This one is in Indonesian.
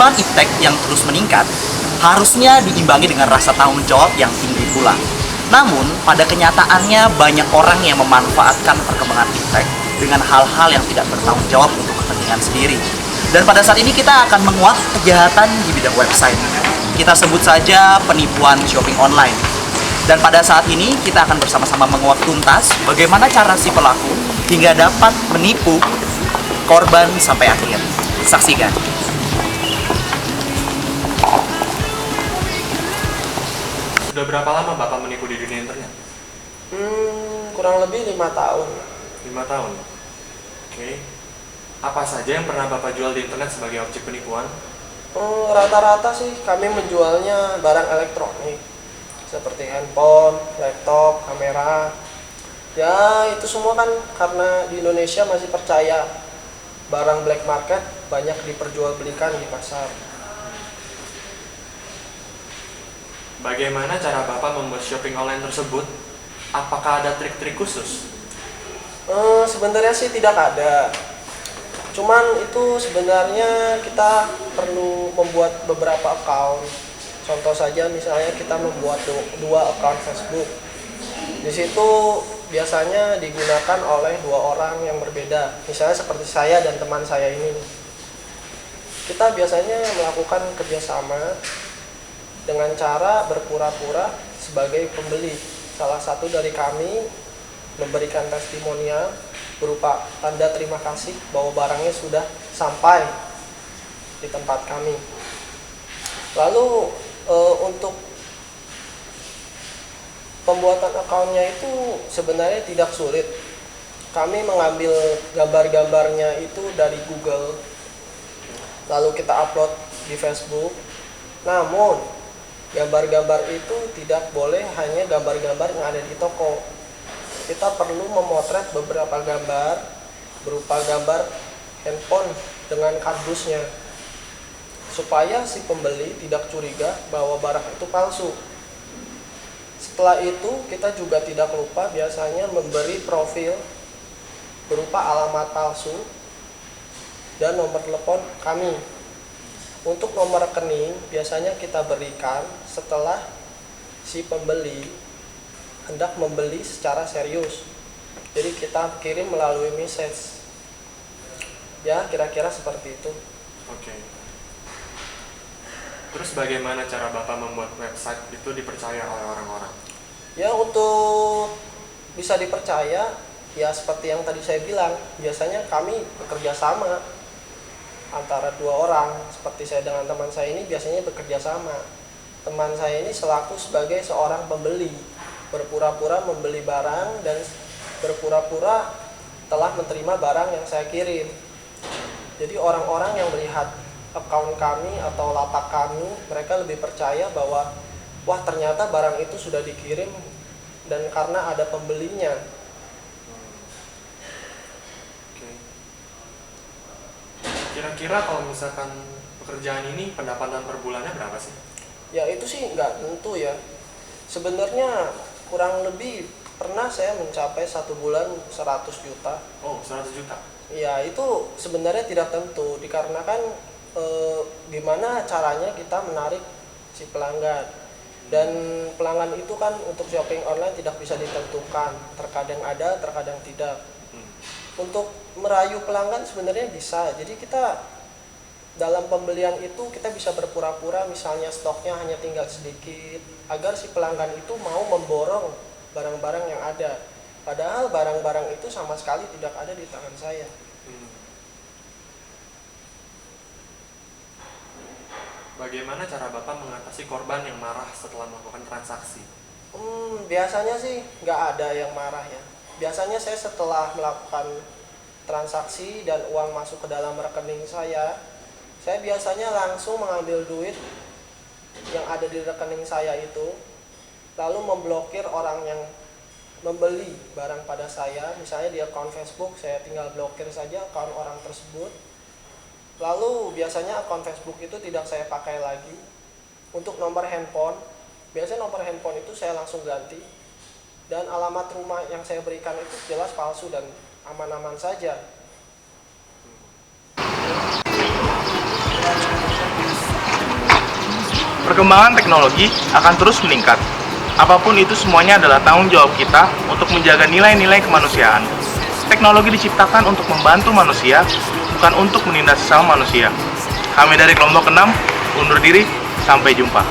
Penerimaan iptek yang terus meningkat harusnya diimbangi dengan rasa tanggung jawab yang tinggi pula. Namun, pada kenyataannya banyak orang yang memanfaatkan perkembangan iptek dengan hal-hal yang tidak bertanggung jawab untuk kepentingan sendiri. Dan pada saat ini kita akan menguak kejahatan di bidang website. Kita sebut saja penipuan shopping online. Dan pada saat ini kita akan bersama-sama menguak tuntas bagaimana cara si pelaku hingga dapat menipu korban sampai akhir. Saksikan. Sudah berapa lama Bapak menipu di dunia internet? Kurang lebih 5 tahun. 5 tahun? Oke. Apa saja yang pernah Bapak jual di internet sebagai objek penipuan? Rata-rata sih kami menjualnya barang elektronik seperti handphone, laptop, kamera. Ya itu semua kan karena di Indonesia masih percaya barang black market banyak diperjualbelikan di pasar. Bagaimana cara Bapak membuat shopping online tersebut? Apakah ada trik-trik khusus? Sebenarnya sih tidak ada. Cuman itu sebenarnya kita perlu membuat beberapa account. Contoh saja misalnya kita membuat dua account Facebook. Di situ biasanya digunakan oleh 2 orang yang berbeda. Misalnya seperti saya dan teman saya ini. Kita biasanya melakukan kerjasama dengan cara berpura-pura sebagai pembeli. Salah satu dari kami memberikan testimonial berupa tanda terima kasih bahwa barangnya sudah sampai di tempat kami. Lalu untuk pembuatan akunnya itu sebenarnya tidak sulit. Kami mengambil gambar-gambarnya itu dari Google, lalu kita upload di Facebook. Namun gambar-gambar itu tidak boleh hanya gambar-gambar yang ada di toko. Kita perlu memotret beberapa gambar berupa gambar handphone dengan kardusnya supaya si pembeli tidak curiga bahwa barang itu palsu. Setelah itu kita juga tidak lupa biasanya memberi profil berupa alamat palsu dan nomor telepon kami. Untuk nomor rekening biasanya kita berikan setelah si pembeli hendak membeli secara serius. Jadi kita kirim melalui message. Ya, kira-kira seperti itu. Oke. Terus bagaimana cara Bapak membuat website itu dipercaya oleh orang-orang? Ya, untuk bisa dipercaya, ya seperti yang tadi saya bilang, biasanya kami bekerja sama antara 2 orang. Seperti saya dengan teman saya ini biasanya bekerja sama. Teman saya ini selaku sebagai seorang pembeli, berpura-pura membeli barang dan berpura-pura telah menerima barang yang saya kirim. Jadi orang-orang yang melihat account kami atau lapak kami, mereka lebih percaya bahwa wah ternyata barang itu sudah dikirim dan karena ada pembelinya. Kira-kira kalau misalkan pekerjaan ini pendapatan per bulannya berapa sih? Ya itu sih nggak tentu ya. Sebenarnya kurang lebih pernah saya mencapai 1 bulan 100 juta. Oh, 100 juta? Ya itu sebenarnya tidak tentu dikarenakan gimana caranya kita menarik si pelanggan. Dan pelanggan itu kan untuk shopping online tidak bisa ditentukan. Terkadang ada, terkadang tidak. Untuk merayu pelanggan sebenarnya bisa. Jadi kita dalam pembelian itu kita bisa berpura-pura misalnya stoknya hanya tinggal sedikit agar si pelanggan itu mau memborong barang-barang yang ada. Padahal barang-barang itu sama sekali tidak ada di tangan saya. Bagaimana cara Bapak mengatasi korban yang marah setelah melakukan transaksi? Biasanya sih nggak ada yang marah ya. Biasanya saya setelah melakukan transaksi dan uang masuk ke dalam rekening saya biasanya langsung mengambil duit yang ada di rekening saya itu, lalu memblokir orang yang membeli barang pada saya. Misalnya di akun Facebook, saya tinggal blokir saja akun orang tersebut. Lalu biasanya akun Facebook itu tidak saya pakai lagi. Untuk nomor handphone, biasanya nomor handphone itu saya langsung ganti. Dan alamat rumah yang saya berikan itu jelas palsu dan aman-aman saja. Perkembangan teknologi akan terus meningkat. Apapun itu semuanya adalah tanggung jawab kita untuk menjaga nilai-nilai kemanusiaan. Teknologi diciptakan untuk membantu manusia, bukan untuk menindas sesama manusia. Kami dari kelompok 6, undur diri, sampai jumpa.